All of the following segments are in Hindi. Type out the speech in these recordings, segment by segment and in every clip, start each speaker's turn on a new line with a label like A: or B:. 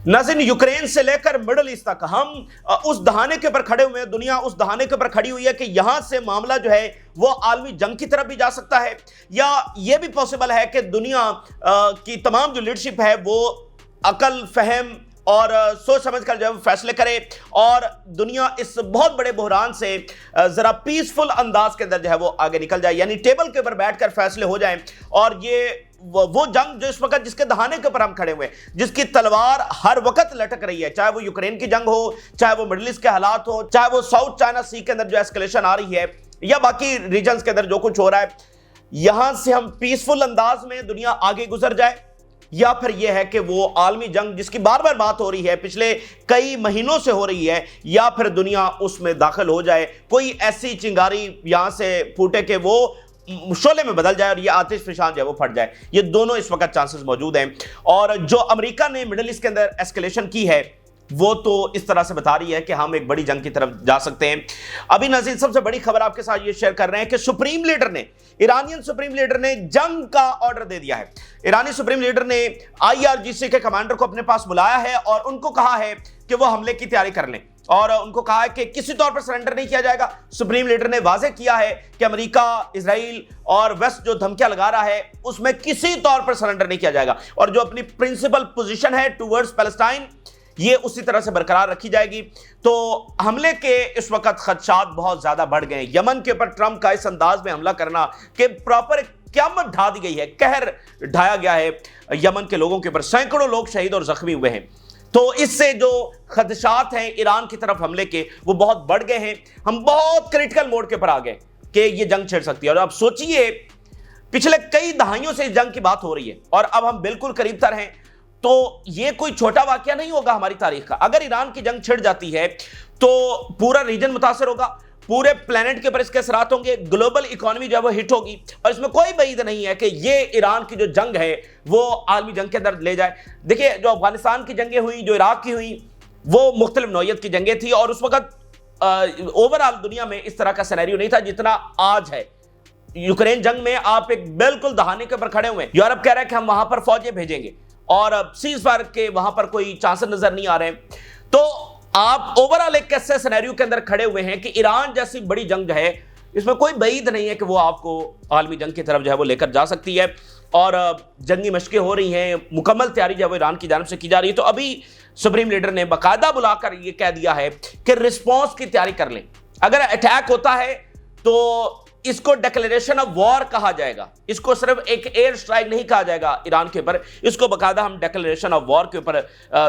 A: नाज़रीन, यूक्रेन से लेकर मिडल ईस्ट तक हम उस दहाने के ऊपर खड़े हुए हैं, दुनिया उस दहाने के ऊपर खड़ी हुई है कि यहां से मामला जो है वो आलमी जंग की तरफ भी जा सकता है, या यह भी पॉसिबल है कि दुनिया की तमाम जो लीडरशिप है वो अकल फहम और सोच समझ कर जो है फैसले करे और दुनिया इस बहुत बड़े बहरान से जरा पीसफुल अंदाज के अंदर जो है वो आगे निकल जाए, यानी टेबल के ऊपर बैठकर फैसले हो जाएं। और ये वो जंग जो इस वक्त जिसके दहाने के ऊपर हम खड़े हुए हैं, जिसकी तलवार हर वक्त लटक रही है, चाहे वो यूक्रेन की जंग हो, चाहे वो मिडिल ईस्ट के हालात हो, चाहे वो साउथ चाइना सी के अंदर जो एस्केलेशन आ रही है, या बाकी रीजन्स के अंदर जो कुछ हो रहा है, यहां से हम पीसफुल अंदाज में दुनिया आगे गुजर जाए, या फिर यह है कि वो आलमी जंग जिसकी बार बार बात हो रही है, पिछले कई महीनों से हो रही है, या फिर दुनिया उसमें दाखिल हो जाए, कोई ऐसी चिंगारी यहां से फूटे कि वो शोले में बदल जाए और ये आतिश फिशान जो है वो फट जाए। ये दोनों इस वक्त चांसेस मौजूद हैं। और जो अमेरिका ने मिडिल ईस्ट के अंदर एस्केलेशन की है वो तो इस तरह से बता रही है कि हम एक बड़ी जंग की तरफ जा सकते हैं। अभी नाज़रीन, सबसे बड़ी खबर आपके साथ ये शेयर कर रहे हैं कि सुप्रीम लीडर ने, ईरानियन सुप्रीम लीडर ने जंग का ऑर्डर दे दिया है। ईरानी सुप्रीम लीडर ने IRGC के कमांडर को अपने पास बुलाया है और उनको कहा है कि वो हमले की तैयारी कर लें, और उनको कहा है कि किसी तौर पर सरेंडर नहीं किया जाएगा। सुप्रीम लीडर ने वाज़ेह किया है कि अमेरिका, इजराइल और वेस्ट जो धमकियां लगा रहा है उसमें किसी तौर पर सरेंडर नहीं किया जाएगा, और जो अपनी प्रिंसिपल पोजीशन है टुवर्ड्स पैलेस्टाइन ये उसी तरह से बरकरार रखी जाएगी। तो हमले के इस वक्त खदशात बहुत ज्यादा बढ़ गए। यमन के ऊपर ट्रंप का इस अंदाज में हमला करना कि प्रॉपर क़यामत ढा दी गई है, कहर ढाया गया है यमन के लोगों के ऊपर, सैकड़ों लोग शहीद और जख्मी हुए हैं। तो इससे जो खदशात हैं ईरान की तरफ हमले के वो बहुत बढ़ गए हैं। हम बहुत क्रिटिकल मोड के ऊपर आ गए कि ये जंग छिड़ सकती है। और अब सोचिए, पिछले कई दहाइयों से इस जंग की बात हो रही है और अब हम बिल्कुल करीब तर हैं। तो ये कोई छोटा वाकया नहीं होगा हमारी तारीख का। अगर ईरान की जंग छिड़ जाती है तो पूरा रीजन मुतासर होगा, पूरे प्लेनेट के ऊपर इसके असरात होंगे, ग्लोबल इकोनॉमी जो है वो हिट होगी, और इसमें कोई बईद नहीं है कि ये ईरान की जो जंग है वो आलमी जंग के अंदर ले जाए। देखिए, जो अफगानिस्तान की जंगें हुई, जो इराक की हुई, वो मुख्तलिफ नौइयत की जंगें थी, और उस वक्त ओवरऑल दुनिया में इस तरह का सिनेरियो नहीं था जितना आज है। यूक्रेन जंग में आप एक बिल्कुल दहाने के ऊपर खड़े हुए हैं। यूरोप कह रहा है कि हम वहां पर फौजें भेजेंगे, और सीज फायर के वहां पर कोई चांसेस नजर नहीं आ रहे हैं। तो आप ओवरऑल एक ऐसे सिनेरियो के अंदर खड़े हुए हैं कि ईरान जैसी बड़ी जंग है, इसमें कोई बईद नहीं है कि वो आपको आलमी जंग की तरफ जो है वो लेकर जा सकती है। और जंगी मशकें हो रही हैं, मुकम्मल तैयारी जो है वो ईरान की जानिब से की जा रही है। तो अभी सुप्रीम लीडर ने बाकायदा बुलाकर ये कह दिया है कि रिस्पॉन्स की तैयारी कर लें। अगर अटैक होता है तो इसको डिक्लेरेशन ऑफ वॉर कहा जाएगा, इसको सिर्फ एक एयर स्ट्राइक नहीं कहा जाएगा ईरान के ऊपर, इसको बाकायदा हम डिक्लेरेशन ऑफ वॉर के ऊपर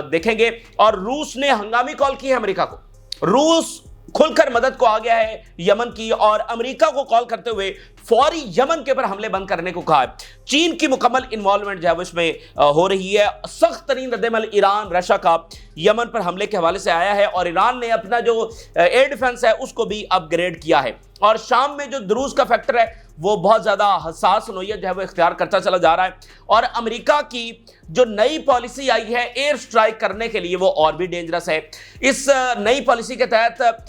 A: देखेंगे। और रूस ने हंगामी कॉल की है अमेरिका को, रूस खुलकर मदद को आ गया है यमन की, और अमेरिका को कॉल करते हुए फौरी यमन के ऊपर हमले बंद करने को कहा है। चीन की मुकम्मल इन्वॉल्वमेंट जो है वो इसमें हो रही है। सख्त तरीन रद्देमल ईरान रशिया का यमन पर हमले के हवाले से आया है, और ईरान ने अपना जो एयर डिफेंस है उसको भी अपग्रेड किया है। और शाम में जो दुरूज का फैक्टर है वो बहुत ज्यादा हसास नोयत जो है वो इख्तियार करता चला जा रहा है। और अमेरिका की जो नई पॉलिसी आई है एयर स्ट्राइक करने के लिए वो और भी डेंजरस है। इस नई पॉलिसी के तहत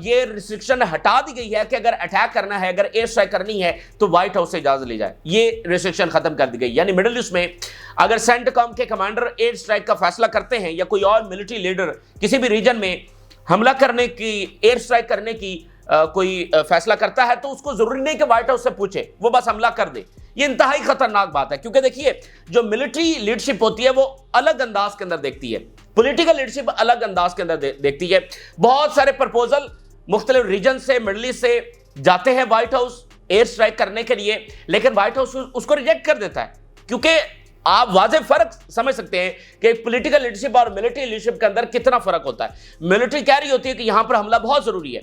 A: ये रिस्ट्रिक्शन हटा दी गई है कि अगर अटैक करना है, अगर एयर स्ट्राइक करनी है तो व्हाइट हाउस से इजाजत ली जाए। ये रिस्ट्रिक्शन खत्म कर दी गई। यानी मिडिल ईस्ट में अगर सेंटकॉम के कमांडर एयर स्ट्राइक का फैसला करते हैं, या कोई और मिलिट्री लीडर किसी भी रीजन में हमला करने की, एयर स्ट्राइक करने की कोई फैसला करता है, तो उसको जरूरी नहीं कि व्हाइट हाउस से पूछे, वो बस हमला कर दे। ये इंतहाई खतरनाक बात है, क्योंकि देखिए, जो मिलिट्री लीडरशिप होती है वो अलग अंदाज के अंदर देखती है, पॉलिटिकल लीडरशिप अलग अंदाज के अंदर देखती है। बहुत सारे प्रपोजल मुख्तलिफ रीजन से, मिडिल ईस्ट से जाते हैं व्हाइट हाउस एयर स्ट्राइक करने के लिए, लेकिन व्हाइट हाउस उसको रिजेक्ट कर देता है। क्योंकि आप वाज़ेह फर्क समझ सकते हैं कि पॉलिटिकल लीडरशिप और मिलिट्री लीडरशिप के अंदर कितना फर्क होता है। मिलिट्री कह रही होती है कि यहां पर हमला बहुत जरूरी है,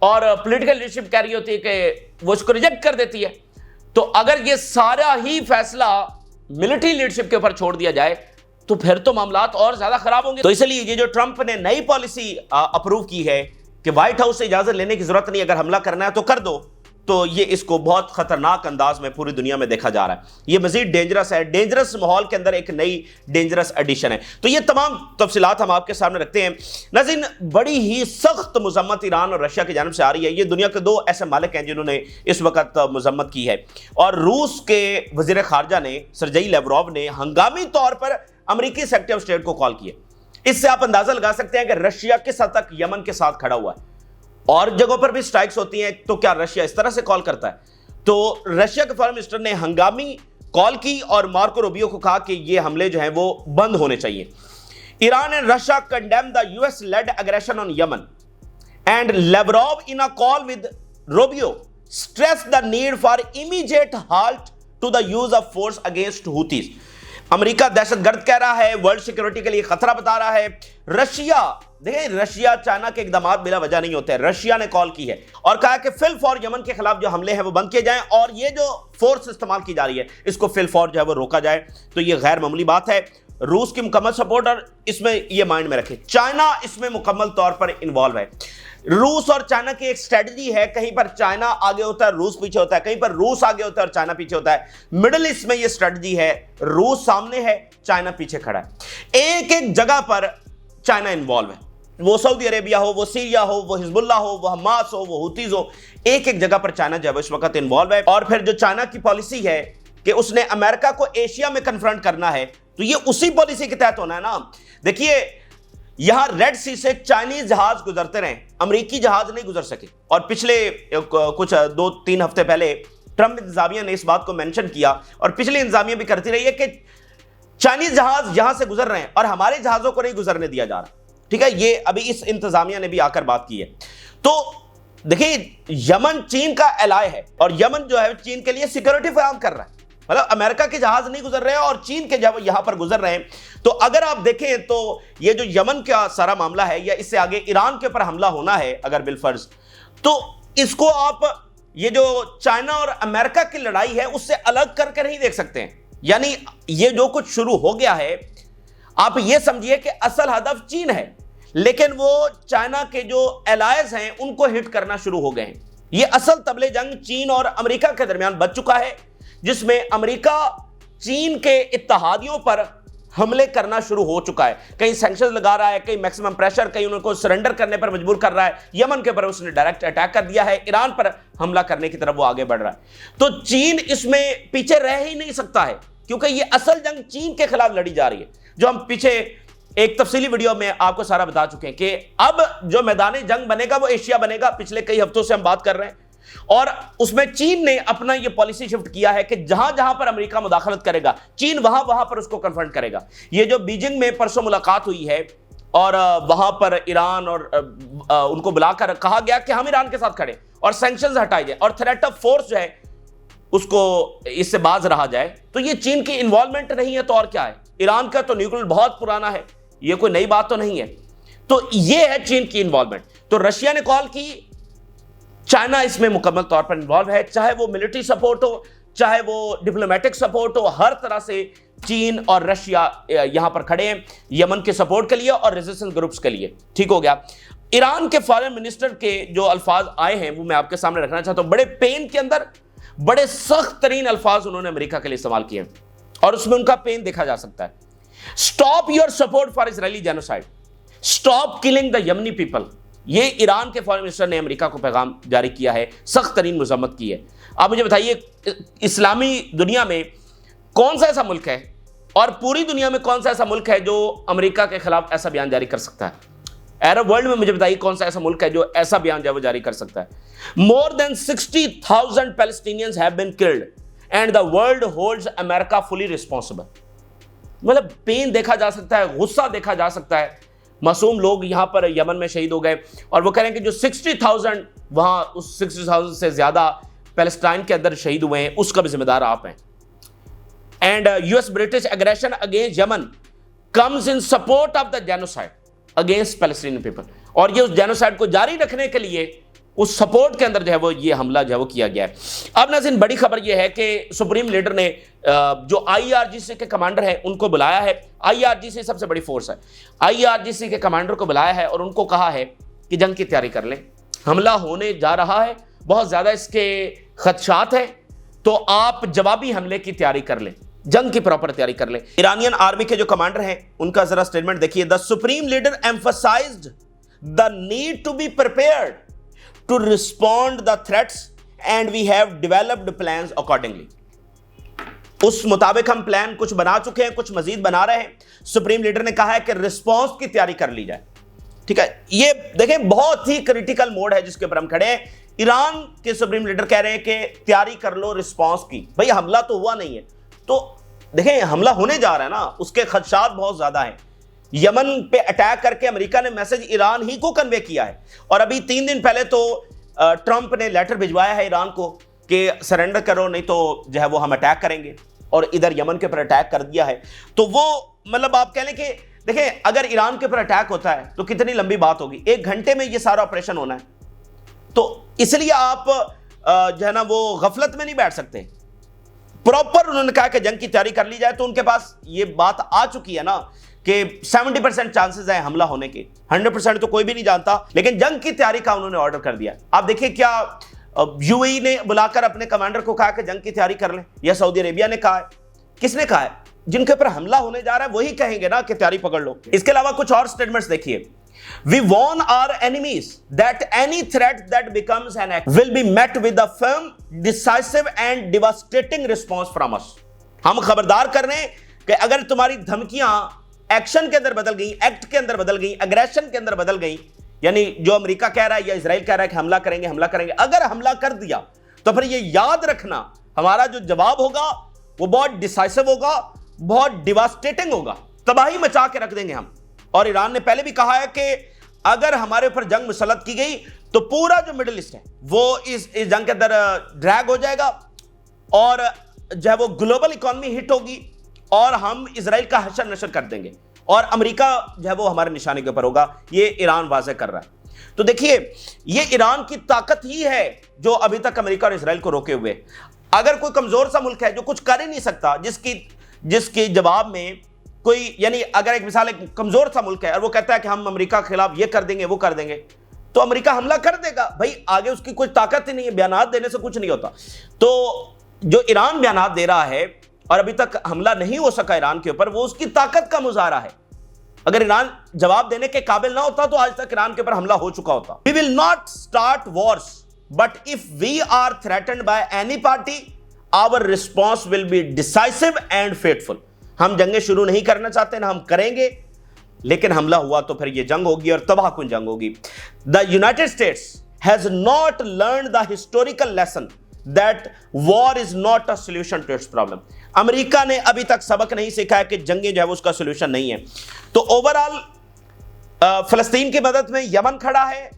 A: और पॉलिटिकल लीडरशिप कह रही होती है कि वो इसको रिजेक्ट कर देती है। तो अगर ये सारा ही फैसला मिलिट्री लीडरशिप के ऊपर छोड़ दिया जाए तो फिर तो मामलात और ज्यादा खराब होंगे। तो इसलिए ये जो ट्रंप ने नई पॉलिसी अप्रूव की है कि व्हाइट हाउस से इजाजत लेने की जरूरत नहीं, अगर हमला करना है तो कर दो, तो ये इसको बहुत खतरनाक अंदाज में पूरी दुनिया में देखा जा रहा है। ये मजीद डेंजरस है, डेंजरस माहौल के अंदर एक नई डेंजरस एडिशन है। तो ये तमाम तफसीलात हम आपके सामने रखते हैं। नाज़रीन, बड़ी ही सख्त मजम्मत ईरान और रशिया की जानिब से आ रही है। ये दुनिया के दो ऐसे मालिक हैं जिन्होंने इस वक्त मजम्मत की है। और रूस के वजीर खारजा ने, सर्जेई लेवरोव ने हंगामी तौर पर अमरीकी सेक्रेटरी ऑफ स्टेट को कॉल किया इससे आप अंदाजा लगा सकते हैं कि रशिया किस हद तक यमन के साथ खड़ा हुआ है। और जगहों पर भी स्ट्राइक्स होती हैं, तो क्या रशिया इस तरह से कॉल करता है? तो रशिया के फॉरेन मिनिस्टर ने हंगामी कॉल की और मार्को रूबियो को कहा कि ये हमले जो हैं वो बंद होने चाहिए। Iran and Russia condemn the US led aggression on Yemen and Lavrov in a call with Rubio stress the need for immediate halt to the use of force against Houthis. America दहशतगर्द कह रहा है, वर्ल्ड सिक्योरिटी के लिए खतरा बता रहा है। रशिया, देखिए रशिया चाइना के इकदाम बिला वजह नहीं होते हैं। रशिया ने कॉल की है और कहा कि फिल फॉर यमन के खिलाफ जो हमले हैं वो बंद किए जाएं और ये जो फोर्स इस्तेमाल की जा रही है इसको फिल फॉर जो है वो रोका जाए। तो ये गैर मामूली बात है। रूस की मुकम्मल सपोर्ट, और इसमें ये माइंड में रखें चाइना इसमें मुकम्मल तौर पर इन्वॉल्व है। रूस और चाइना की एक स्ट्रेटजी है, कहीं पर चाइना आगे होता है रूस पीछे होता है, कहीं पर रूस आगे होता है और चाइना पीछे होता है। मिडिल ईस्ट में ये स्ट्रेटजी है, रूस सामने है, चाइना पीछे खड़ा है। एक एक जगह पर चाइना इन्वॉल्व है, वो सऊदी अरेबिया हो, वो सीरिया हो, वो हिजबुल्लाह हो, वो हमास हो, वो हुतीज हो, एक एक जगह पर चाइना जो है इस वक्त इन्वॉल्व है। और फिर जो चाइना की पॉलिसी है कि उसने अमेरिका को एशिया में कन्फ्रंट करना है, तो ये उसी पॉलिसी के तहत होना है ना। देखिए यहां रेड सी से चाइनीज जहाज गुजरते रहे, अमेरिकी जहाज नहीं गुजर सके। और पिछले कुछ 2-3 हफ्ते पहले ट्रंप इंतजामिया ने इस बात को मेंशन किया और पिछली इंतजामिया भी करती रही है कि चाइनीज जहाज यहां से गुजर रहे हैं और हमारे जहाजों को नहीं गुजरने दिया जा रहा। ठीक है, ये अभी इस इंतजामिया ने भी आकर बात की है। तो देखिए यमन चीन का एलाय है और यमन जो है चीन के लिए सिक्योरिटी फराहम कर रहा है। मतलब अमेरिका के जहाज नहीं गुजर रहे हैं और चीन के जब यहां पर गुजर रहे हैं। तो अगर आप देखें तो ये जो यमन का सारा मामला है या इससे आगे ईरान के ऊपर हमला होना है अगर बिलफर्ज, तो इसको आप ये जो चाइना और अमेरिका की लड़ाई है उससे अलग करके नहीं देख सकते हैं। यानी ये जो कुछ शुरू हो गया है, आप ये समझिए कि असल हदफ चीन है, लेकिन वो चाइना के जो एलायज हैं उनको हिट करना शुरू हो गए हैं। ये असल तबले जंग चीन और अमेरिका के दरमियान बच चुका है, जिसमें अमेरिका चीन के इत्तेहादियों पर हमले करना शुरू हो चुका है। कहीं सैंक्शंस लगा रहा है, कहीं मैक्सिमम प्रेशर, कहीं उनको सरेंडर करने पर मजबूर कर रहा है। यमन के ऊपर उसने डायरेक्ट अटैक कर दिया है, ईरान पर हमला करने की तरफ वो आगे बढ़ रहा है। तो चीन इसमें पीछे रह ही नहीं सकता है, क्योंकि ये असल जंग चीन के खिलाफ लड़ी जा रही है, जो हम पीछे एक तफसीली वीडियो में आपको सारा बता चुके हैं कि अब जो मैदान जंग बनेगा वो एशिया बनेगा। पिछले कई हफ्तों से हम बात कर रहे हैं और उसमें चीन ने अपना ये पॉलिसी शिफ्ट किया है कि जहां जहां पर अमेरिका मुदाखलत करेगा, चीन वहां वहां पर उसको कन्फ्रंट करेगा। ये जो बीजिंग में परसों मुलाकात हुई है और वहां पर ईरान और उनको बुलाकर कहा गया कि हम ईरान के साथ खड़े और सैंक्शंस हटाए जाए और थ्रेट ऑफ फोर्स जो है उसको इससे बाज रहा जाए, तो ये चीन की इन्वॉल्वमेंट नहीं है तो और क्या है। ईरान का तो न्यूक्लियर बहुत पुराना है, ये कोई नई बात तो नहीं है। तो ये है चीन की इन्वॉल्वमेंट। तो रशिया ने कॉल की, चाइना इसमें मुकम्मल तौर पर इन्वॉल्व है, चाहे वो मिलिट्री सपोर्ट हो, चाहे वो डिप्लोमेटिक सपोर्ट हो, हर तरह से चीन और रशिया यहां पर खड़े हैं यमन के सपोर्ट के लिए और रेजिस्टेंस ग्रुप्स के लिए। ठीक हो गया। ईरान के फॉरेन मिनिस्टर के जो अल्फाज आए हैं वो मैं आपके सामने रखना चाहता हूं। बड़े पेन के अंदर बड़े सख्त तरीन अल्फाज उन्होंने अमेरिका के लिए इस्तेमाल किए और उसमें उनका पेन देखा जा सकता है। Stop your support for Israeli genocide, stop killing the Yemeni people. ये ईरान के फॉरेन मिनिस्टर ने अमेरिका को पैगाम जारी किया है, सख्त तरीन मजम्मत की है। आप मुझे बताइए इस्लामी दुनिया में कौन सा ऐसा मुल्क है और पूरी दुनिया में कौन सा ऐसा मुल्क है जो अमेरिका के खिलाफ ऐसा बयान जारी कर सकता है? अरब वर्ल्ड में मुझे बताइए कौन सा ऐसा मुल्क है जो ऐसा बयान जो जारी कर सकता है? More than 60,000 Palestinians have been killed and the world holds America fully responsible. मतलब पेन देखा जा सकता है, गुस्सा देखा जा सकता है। मासूम लोग यहां पर यमन में शहीद हो गए और वो कह रहे हैं कि जो 60,000 वहां उस 60,000 से ज्यादा पैलेस्टाइन के अंदर शहीद हुए हैं उसका भी जिम्मेदार आप हैं। And US British aggression against Yemen comes in support of the genocide against Palestinian people. और ये उस जेनोसाइड को जारी रखने के लिए उस सपोर्ट के अंदर जो है वो ये हमला जो है वो किया गया है। अब नाज़रीन बड़ी खबर ये है कि सुप्रीम लीडर ने जो आईआरजीसी के कमांडर हैं उनको बुलाया है। आईआरजीसी सबसे बड़ी फोर्स है। आईआरजीसी के कमांडर को बुलाया है और उनको कहा है कि जंग की तैयारी कर लें, हमला होने जा रहा है, बहुत ज्यादा इसके खदशात हैं, तो आप जवाबी हमले की तैयारी कर लें, जंग की प्रॉपर तैयारी कर लें। ईरानियन आर्मी के जो कमांडर हैं उनका जरा स्टेटमेंट देखिए। The supreme leader emphasised the need to be prepared to respond the threats and we have developed plans accordingly. उस मुताबिक हम प्लान कुछ बना चुके हैं, कुछ मजीद बना रहे हैं सुप्रीम लीडर ने कहा है कि रिस्पॉन्स की तैयारी कर ली जाए। ठीक है, ये देखें बहुत ही क्रिटिकल मोड है जिसके ऊपर हम खड़े हैं। ईरान के सुप्रीम लीडर कह रहे हैं कि तैयारी कर लो रिस्पॉन्स की। भाई हमला तो हुआ नहीं है, तो देखें हमला होने जा रहा है ना, उसके खदशात बहुत ज्यादा हैं। यमन पे अटैक करके अमेरिका ने मैसेज ईरान ही को कन्वे किया है, और अभी 3 दिन पहले तो ट्रंप ने लेटर भिजवाया है ईरान को कि सरेंडर करो नहीं तो जो है वो हम अटैक करेंगे, और इधर यमन के ऊपर अटैक कर दिया है। तो वो मतलब आप कह लें कि देखें अगर ईरान के ऊपर अटैक होता है तो कितनी लंबी बात होगी, 1 घंटे में ये सारा ऑपरेशन होना है। तो इसलिए आप जो है ना वो गफलत में नहीं बैठ सकते, प्रॉपर उन्होंने कहा कि जंग की तैयारी कर ली जाए। तो उनके पास ये बात आ चुकी है ना कि 70% चांसेस है हमला होने के, 100% तो कोई भी नहीं जानता, लेकिन जंग की तैयारी का उन्होंने ऑर्डर कर दिया। आप देखिए क्या यूएई ने बुलाकर अपने कमांडर को कहा कि जंग की तैयारी कर लें, या सऊदी अरेबिया ने कहा है? किसने कहा है? जिनके ऊपर हमला होने जा रहा है वही कहेंगे ना कि तैयारी पकड़ लो। इसके अलावा कुछ और स्टेटमेंट्स देखिए। We warn our enemies that any threat that becomes an act will be met with a firm, decisive and devastating response from us. हम खबरदार कर रहे हैं कि अगर तुम्हारी धमकियां एक्शन के अंदर बदल गई, एक्ट के अंदर बदल गई, अग्रेशन के अंदर बदल गई, यानी जो अमेरिका कह रहा है या इजराइल कह रहा है कि हमला करेंगे, अगर हमला कर दिया तो फिर ये याद रखना हमारा जो जवाब होगा वो बहुत डिसाइसिव होगा, बहुत डिवास्टेटिंग होगा, तबाही मचा के रख देंगे हम। और ईरान ने पहले भी कहा है कि अगर हमारे ऊपर जंग मुसल्लत की गई तो पूरा जो मिडिल ईस्ट है वो इस जंग के अंदर ड्रैग हो जाएगा, और जो है वो ग्लोबल इकोनॉमी हिट होगी, और हम इजराइल का हशर नशर कर देंगे, और अमेरिका जो है वो हमारे निशाने के ऊपर होगा। ये ईरान वाज़ेह कर रहा है। तो देखिए ये ईरान की ताकत ही है जो अभी तक अमेरिका और इजराइल को रोके हुए। अगर कोई कमजोर सा मुल्क है जो कुछ कर ही नहीं सकता, जिसके जवाब में कोई, यानी अगर एक मिसाल एक कमजोर सा मुल्क है और वो कहता है कि हम अमेरिका के खिलाफ ये कर देंगे वो कर देंगे, तो अमेरिका हमला कर देगा। भाई आगे उसकी कोई ताकत ही नहीं है, बयानात देने से कुछ नहीं होता। तो जो ईरान बयानात दे रहा है और अभी तक हमला नहीं हो सका ईरान के ऊपर, वो उसकी ताकत का मुजाहरा है। अगर ईरान जवाब देने के काबिल ना होता तो आज तक ईरान के ऊपर हमला हो चुका होता। We will not start wars, but if we are threatened by any party our response will be decisive and fateful. हम जंगें शुरू नहीं करना चाहते ना हम करेंगे, लेकिन हमला हुआ तो फिर ये जंग होगी और तबाहकुन जंग होगी। The United States has not learn the historical lesson that war is not a solution to its problem. America ने अभी तक सबक नहीं सीखा है कि जंगें जो है उसका सोल्यूशन नहीं है। तो ओवरऑल फलस्तीन की मदद में यमन खड़ा है,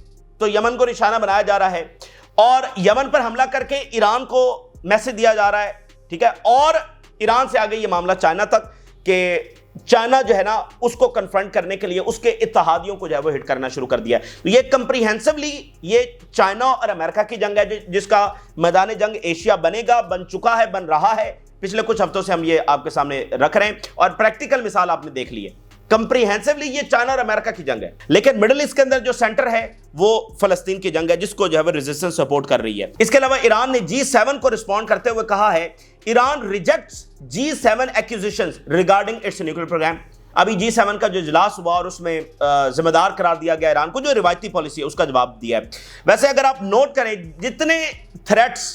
A: तो यमन को निशाना बनाया जा रहा है, और यमन पर हमला करके ईरान को मैसेज दिया जा रहा है। ठीक है, और ईरान से आ गई ये मामला चाइना तक कि चाइना जो है ना उसको कन्फ्रंट करने के लिए उसके इत्तेहादियों को जो है वो हिट करना शुरू कर दिया है। तो ये कंप्रीहेंसिवली ये चाइना और अमेरिका की जंग है, जिसका मैदान जंग एशिया बनेगा, बन चुका है, बन रहा है। पिछले कुछ हफ्तों से हम ये आपके सामने रख रहे हैं और प्रैक्टिकल मिसाल आपने देख ली है। कंप्रीहेंसिवली ये चाइना और अमेरिका की जंग है, लेकिन मिडिल ईस्ट के अंदर जो सेंटर है वो फलस्तीन की जंग है, जिसको जो है वो रेजिस्टेंस सपोर्ट कर रही है। इसके अलावा ईरान ने G7 को रिस्पॉन्ड करते हुए कहा है Iran rejects G7 accusations regarding its nuclear program. अभी G7 का जो इजलास हुआ और उसमें जिम्मेदार करार दिया गया ईरान को, जो रिवायती पॉलिसी है उसका जवाब दिया है। वैसे अगर आप नोट करें जितने थ्रेट्स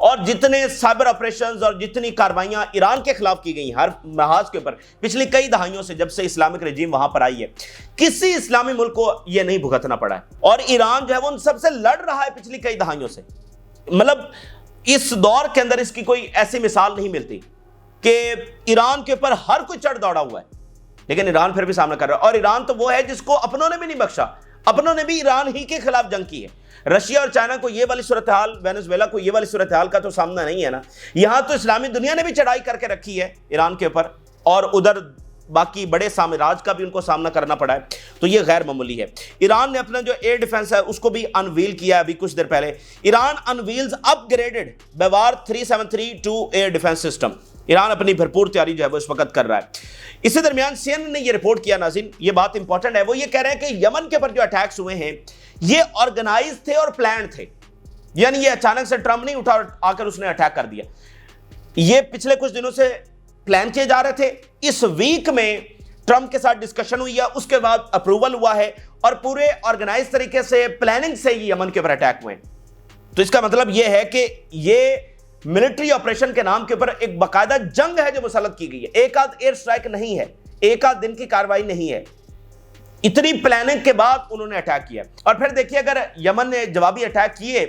A: और जितने साइबर ऑपरेशंस और जितनी कार्रवाइयां ईरान के खिलाफ की गई हर महाज के ऊपर पिछली कई दहाइयों से, जब से इस्लामिक रजीम वहां पर आई है, किसी इस्लामी मुल्क को यह नहीं भुगतना पड़ा है। और ईरान जो है वो उन सबसे लड़ रहा है पिछली कई दहाइयों से। मतलब इस दौर के अंदर इसकी कोई ऐसी मिसाल नहीं मिलती कि ईरान के ऊपर हर कोई चढ़ दौड़ा हुआ है, लेकिन ईरान फिर भी सामना कर रहा है। और ईरान तो वो है जिसको अपनों ने भी नहीं बख्शा, अपनों ने भी ईरान ही के खिलाफ जंग की है। रशिया और चाइना को ये वाली सूरत हाल, वेनेजुएला को ये वाली सूरत हाल का तो सामना नहीं है ना। यहां तो इस्लामी दुनिया ने भी चढ़ाई करके रखी है ईरान के ऊपर, और उधर बाकी बड़े साम्राज्य का भी उनको सामना करना पड़ा है। तो ये गैर मामूली है। ईरान ने अपना जो एयर डिफेंस है उसको भी अनवील किया अभी कुछ देर पहले। Iran unveils upgraded BAYAR 373-2 air defence system. Iran अपनी भरपूर तैयारी जो है वो इस वक्त कर रहा है। इसी दरमियान CNN ने ये रिपोर्ट किया, नाज़रीन ये बात इंपॉर्टेंट है, वो ये कह रहे हैं कि यमन के ऊपर जो अटैक्स हुए हैं ये ऑर्गेनाइज थे और प्लान थे, यानी ये अचानक से ट्रंप नहीं उठा और आकर उसने अटैक कर दिया। ये पिछले कुछ दिनों से प्लान किए जा रहे थे। इस वीक में ट्रंप के साथ डिस्कशन हुई है, उसके बाद अप्रूवल हुआ है और पूरे ऑर्गेनाइज तरीके से प्लानिंग से ये यमन के ऊपर अटैक हुए। तो इसका मतलब यह है कि ये मिलिट्री ऑपरेशन के नाम के ऊपर एक बाकायदा जंग है जो मुसल्लत की गई है। एक आध एयर स्ट्राइक नहीं है, एक आध दिन की कार्रवाई नहीं है, इतनी प्लानिंग के बाद उन्होंने अटैक किया। और फिर देखिए अगर यमन ने जवाबी अटैक किए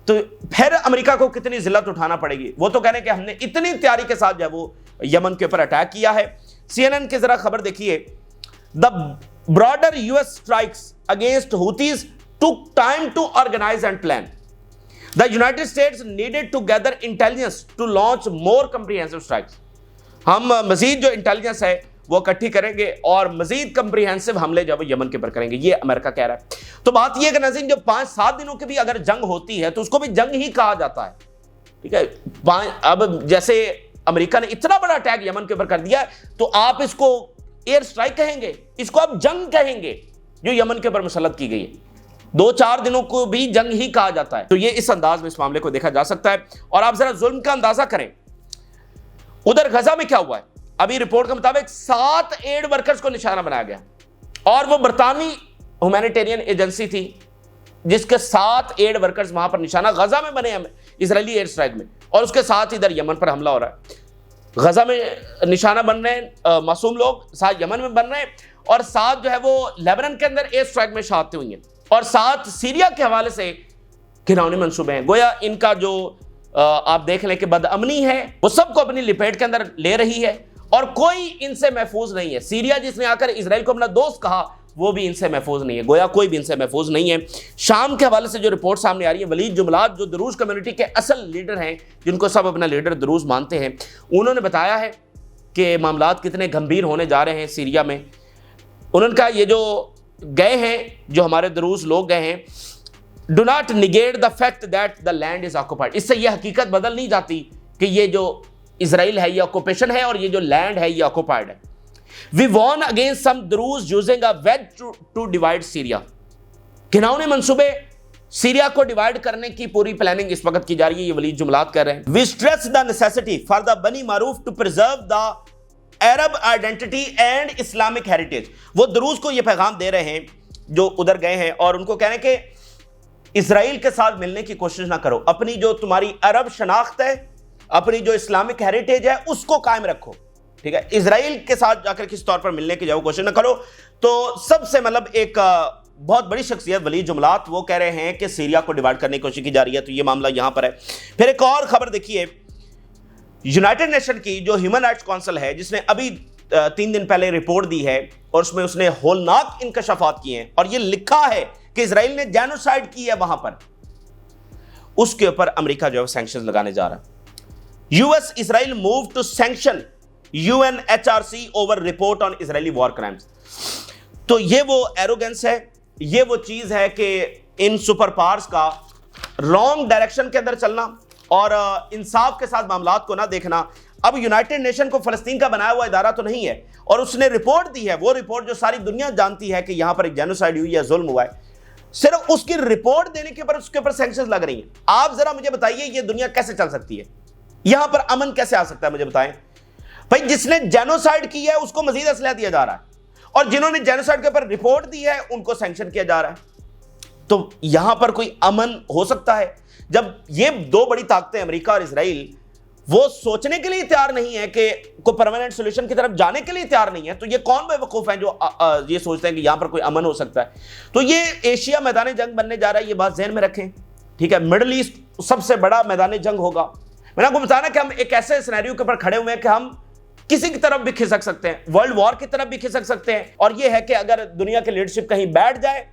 A: तो फिर अमेरिका को कितनी जिल्लत उठाना पड़ेगी। वो तो कह रहे हैं कि हमने इतनी तैयारी के साथ जो है वो यमन के ऊपर अटैक किया है। CNN की जरा खबर देखिए, the broader US strikes against Houthis took time to organise and plan, the United States needed to gather intelligence to launch more comprehensive strikes. हम मजीद जो इंटेलिजेंस है वो इकट्ठी करेंगे और मजीद कंप्रीहेंसिव हमले जब यमन के ऊपर करेंगे, ये अमेरिका कह रहा है। तो बात ये है कि नाज़रीन, जो 5-7 दिनों की भी अगर जंग होती है तो उसको भी जंग ही कहा जाता है, ठीक है। अब जैसे अमेरिका ने इतना बड़ा अटैक यमन के ऊपर कर दिया तो आप इसको एयर स्ट्राइक कहेंगे, इसको आप जंग कहेंगे जो यमन के ऊपर मुसल्लत की गई है। 2-4 दिनों को भी जंग ही कहा जाता है। तो ये इस अंदाज में इस मामले को देखा जा सकता है। और आप जरा जुल्म का अंदाजा करें, उधर गजा में क्या हुआ है। अभी रिपोर्ट के मुताबिक 7 एड वर्कर्स को निशाना बनाया गया और वो बरतानवी ह्यूमैनिटेरियन एजेंसी थी जिसके 7 एड वर्कर्स वहां पर निशाना गजा में बने हैं इजरायली एयर स्ट्राइक में, और उसके साथ इधर यमन पर हमला हो रहा है। गजा में निशाना बन रहे हैं मासूम लोग, साथ यमन में बन रहे हैं, और साथ जो है वो लेबनान के अंदर एयर स्ट्राइक में शहादतें हुई हैं, और साथ सीरिया के हवाले से घिनौने मंसूबे हैं। गोया इनका जो आप देख लें कि बदअमनी है वो सबको अपनी लिपेट के अंदर ले रही है और कोई इनसे महफूज नहीं है। सीरिया जिसने आकर इजराइल को अपना दोस्त कहा वो भी इनसे महफूज नहीं है, गोया कोई भी इनसे महफूज नहीं है। शाम के हवाले से जो रिपोर्ट सामने आ रही है, वलीद जुमलात जो दरूज कम्युनिटी के असल लीडर हैं, जिनको सब अपना लीडर दरूज मानते हैं, उन्होंने बताया है कि मामलात कितने गंभीर होने जा रहे हैं सीरिया में। उन्होंने कहा ये जो गए हैं, जो हमारे दरूज लोग गए हैं, do not negate the fact that the land is occupied. इससे यह हकीकत बदल नहीं जाती कि ये जो इजराइल है ये ऑक्युपेशन है और ये जो लैंड है ये ऑक्युपाइड है। We warn against some Druze using a wedge to divide Syria. घिनौने मंसूबे सीरिया को डिवाइड करने की पूरी प्लानिंग इस वक्त की जा रही है, ये वलीद जुमलात कर रहे हैं। We stress the necessity for the Bani Maruf to preserve the Arab identity and Islamic heritage. वो दरूज को ये पैगाम दे रहे हैं जो उधर गए हैं और उनको कह रहे हैं कि इजराइल के साथ मिलने की कोशिश ना करो, अपनी जो तुम्हारी अरब शनाख्त है, अपनी जो इस्लामिक हेरिटेज है उसको कायम रखो, ठीक है। इजराइल के साथ जाकर किस तौर पर मिलने की जो कोशिश ना करो। तो सबसे मतलब एक बहुत बड़ी शख्सियत वलीद जुमलात वो कह रहे हैं कि सीरिया को डिवाइड करने की कोशिश की जा रही है। तो ये मामला यहां पर है। फिर एक और खबर देखिए, यूनाइटेड नेशन की जो ह्यूमन राइट्स काउंसिल है, जिसने अभी 3 दिन पहले रिपोर्ट दी है और उसमें उसने होलनाक इंकशाफात किए हैं और ये लिखा है कि इजराइल ने जेनोसाइड की है वहां पर, उसके ऊपर अमेरिका जो है सैंक्शंस लगाने जा रहा है। US Israel move to sanction UNHRC over report on Israeli war crimes. तो ये वो एरोगेंस है, ये वो चीज है कि इन सुपर पावर्स का रॉन्ग डायरेक्शन के अंदर चलना और इंसाफ के साथ मामलात को ना देखना। अब यूनाइटेड नेशन को फलस्तीन का बनाया हुआ इदारा तो नहीं है और उसने रिपोर्ट दी है, वो रिपोर्ट जो सारी दुनिया जानती है कि यहां पर एक जेनोसाइड हुई है, जुल्म हुआ है, सिर्फ उसकी रिपोर्ट देने के ऊपर उसके ऊपर सैंक्शंस लग रही हैं। आप जरा मुझे बताइए ये दुनिया कैसे चल सकती है, यहां पर अमन कैसे आ सकता है, मुझे बताएं भाई। जिसने जेनोसाइड किया है उसको मजीद असलहा दिया जा रहा है और जिन्होंने जेनोसाइड के ऊपर रिपोर्ट दी है उनको सैंक्शन किया जा रहा है। तो यहां पर कोई अमन हो सकता है जब ये दो बड़ी ताकतें अमेरिका और इजराइल वो सोचने के लिए तैयार नहीं है कि कोई परमानेंट सॉल्यूशन की तरफ जाने के लिए तैयार नहीं है। तो ये कौन बेवकूफ है जो ये सोचते हैं कि यहां पर कोई अमन हो सकता है। तो ये एशिया मैदान जंग बनने जा रहा है, ये बात ज़हन में रखें, ठीक है। मिडल ईस्ट सबसे बड़ा मैदान जंग होगा। मैंने आपको बताया कि हम एक ऐसे सिनेरियो के ऊपर खड़े हुए हैं कि हम किसी की तरफ भी खिसक सकते हैं, वर्ल्ड वॉर की तरफ भी खिसक सकते हैं। और यह है कि अगर दुनिया की लीडरशिप कहीं बैठ जाए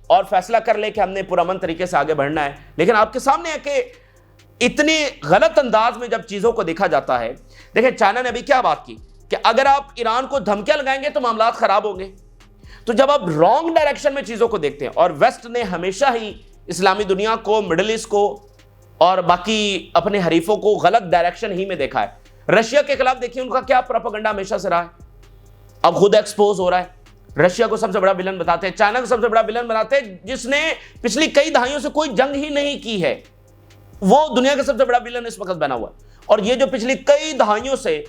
A: और फैसला कर ले कि हमने पुरअमन तरीके से आगे बढ़ना है, लेकिन आपके सामने है कि इतनी गलत अंदाज में जब चीजों को देखा जाता है। देखिए चाइना ने अभी क्या बात की कि अगर आप ईरान को धमकियां लगाएंगे तो मामलात खराब होंगे। तो जब आप रॉन्ग डायरेक्शन में चीजों को देखते हैं, और वेस्ट ने हमेशा ही इस्लामी दुनिया को, मिडल ईस्ट को और बाकी अपने हरीफों को गलत डायरेक्शन ही में देखा है। रशिया के खिलाफ देखिए उनका क्या प्रोपेगेंडा हमेशा से रहा है, अब खुद एक्सपोज हो रहा है। रशिया को सबसे बड़ा विलन बताते हैं, चाइना को सबसे बड़ा विलन बनाते हैं, जिसने पिछली कई दहाइयों से कोई जंग ही नहीं की है, वो दुनिया का सबसे बड़ा विलन इस वक्त बना हुआ है। और ये जो पिछली कई दहाइयों से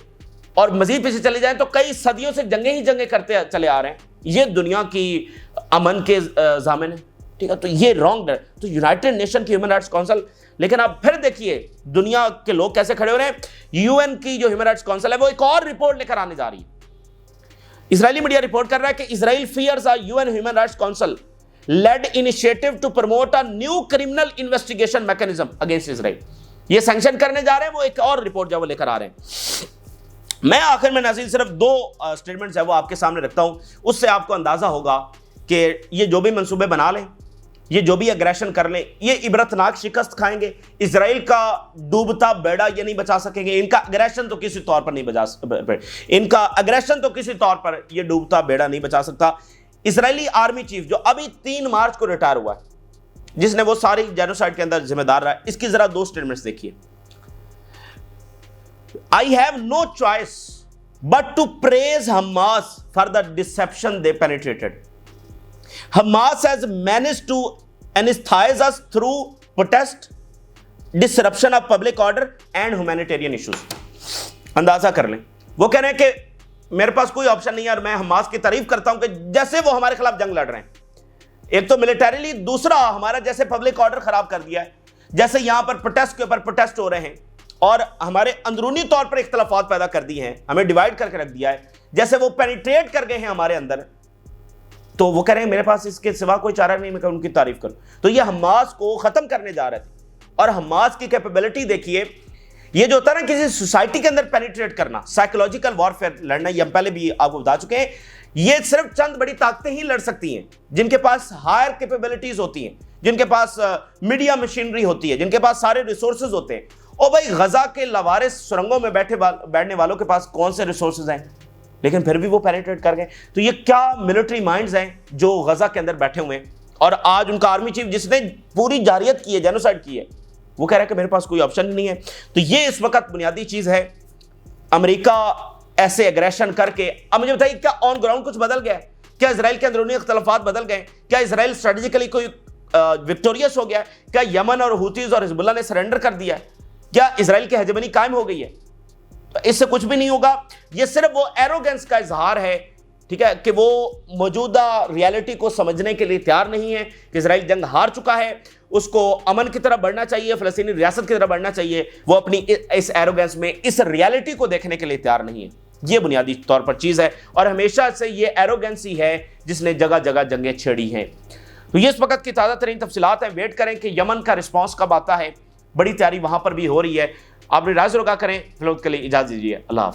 A: और मजीद पीछे चले जाएं तो कई सदियों से जंगे ही जंगे करते चले आ रहे हैं, ये दुनिया की अमन के जामिन है, ठीक है। तो ये रॉन्ग है। तो यूनाइटेड नेशन की ह्यूमन राइट्स काउंसिल, लेकिन आप फिर देखिए दुनिया के लोग कैसे खड़े हो रहे हैं। यूएन की जो ह्यूमन राइट्स काउंसिल है वो एक और रिपोर्ट लेकर आने जा रही है। इजरायली मीडिया रिपोर्ट कर रहा है कि Israel fears a UN human rights council led initiative to promote a new criminal investigation mechanism against Israel. ये सैंक्शन करने जा रहे हैं, वो एक और रिपोर्ट जो वो लेकर आ रहे हैं। मैं आखिर में नाज़रीन सिर्फ दो स्टेटमेंट्स है वो आपके सामने रखता हूं, उससे आपको अंदाजा होगा कि ये जो भी मंसूबे बना लें, ये जो भी अग्रेशन कर लें, ये इबरतनाक शिकस्त खाएंगे। इजराइल का डूबता बेड़ा ये नहीं बचा सकेंगे। इनका अग्रेशन तो किसी तौर पर नहीं ये डूबता बेड़ा नहीं बचा सकता। इजरायली आर्मी चीफ जो अभी 3 मार्च को रिटायर हुआ है, जिसने वो सारी जेनोसाइड के अंदर जिम्मेदार रहा है, इसकी जरा 2 स्टेटमेंट्स देखिए। I have no choice but to praise Hamas for the deception they penetrated. Hamas has managed to anesthetize us through protest, disruption of public order and humanitarian issues. अंदाजा कर लें, वो कह रहे हैं कि मेरे पास कोई ऑप्शन नहीं है और मैं हमास की तारीफ करता हूं कि जैसे वो हमारे खिलाफ जंग लड़ रहे हैं, एक तो मिलिटरीली, दूसरा हमारा जैसे पब्लिक ऑर्डर खराब कर दिया है, जैसे यहां पर प्रोटेस्ट के ऊपर प्रोटेस्ट हो रहे हैं और हमारे अंदरूनी तौर पर इख्तलाफात पैदा कर दिए हैं, हमें डिवाइड करके रख दिया है, जैसे वो पेनिट्रेट कर गए हैं हमारे अंदर। तो वो कह रहे हैं मेरे पास इसके सिवा कोई चारा नहीं, मैं उनकी तारीफ करूं। तो ये हमास को खत्म करने जा रहे थे और हमास की कैपेबिलिटी देखिए। ये जो होता है ना किसी सोसाइटी के अंदर पेनिट्रेट करना, साइकोलॉजिकल वॉरफेयर लड़ना, ये हम पहले भी आपको बता चुके हैं, ये सिर्फ चंद बड़ी ताकतें ही लड़ सकती हैं जिनके पास हायर कैपेबिलिटीज होती हैं, जिनके पास मीडिया मशीनरी होती है, जिनके पास सारे रिसोर्सेज होते हैं। और भाई गजा के लवारिस सुरंगों में बैठने वालों के पास कौन से रिसोर्सेज हैं, लेकिन फिर भी वो पेनिट्रेट कर गए। तो ये क्या मिलिट्री माइंड्स हैं जो गजा के अंदर बैठे हुए हैं। और आज उनका आर्मी चीफ जिसने पूरी जारियत की है, जेनोसाइड की है, वो कह रहा है कि मेरे पास कोई ऑप्शन ही नहीं है। तो ये इस वक्त बुनियादी चीज है। अमेरिका ऐसे एग्रेशन करके, अब मुझे बताइए क्या ऑन ग्राउंड कुछ बदल गया? क्या इजराइल के अंदरूनी इख्तलाफात बदल गए? क्या इजराइल स्ट्रेटेजिकली कोई विक्टोरियस हो गया? क्या यमन और हुतीज और हिजबुल्लाह ने सरेंडर कर दिया है? क्या इजराइल की हेजेमनी कायम हो गई है? तो इससे कुछ भी नहीं होगा। ये सिर्फ वो एरोगेंस का इजहार है, ठीक है, कि वो मौजूदा रियलिटी को समझने के लिए तैयार नहीं है कि इजराइल जंग हार चुका है, उसको अमन की तरफ बढ़ना चाहिए, फलस्तीनी रियासत की तरफ बढ़ना चाहिए। वो अपनी इस एरोगेंस में इस रियलिटी को देखने के लिए तैयार नहीं है। ये बुनियादी तौर पर चीज़ है और हमेशा से ये एरोगेंस ही है जिसने जगह जगह जंगें छेड़ी हैं। तो ये इस वक्त की ताज़ा तरीन तफसीलात हैं। वेट करें कि यमन का रिस्पॉन्स कब आता है। बड़ी तैयारी वहाँ पर भी हो रही है। आप राज रोका करें। फिलहाल के लिए इजाज़त दीजिए। अल्लाह हाफ़िज़।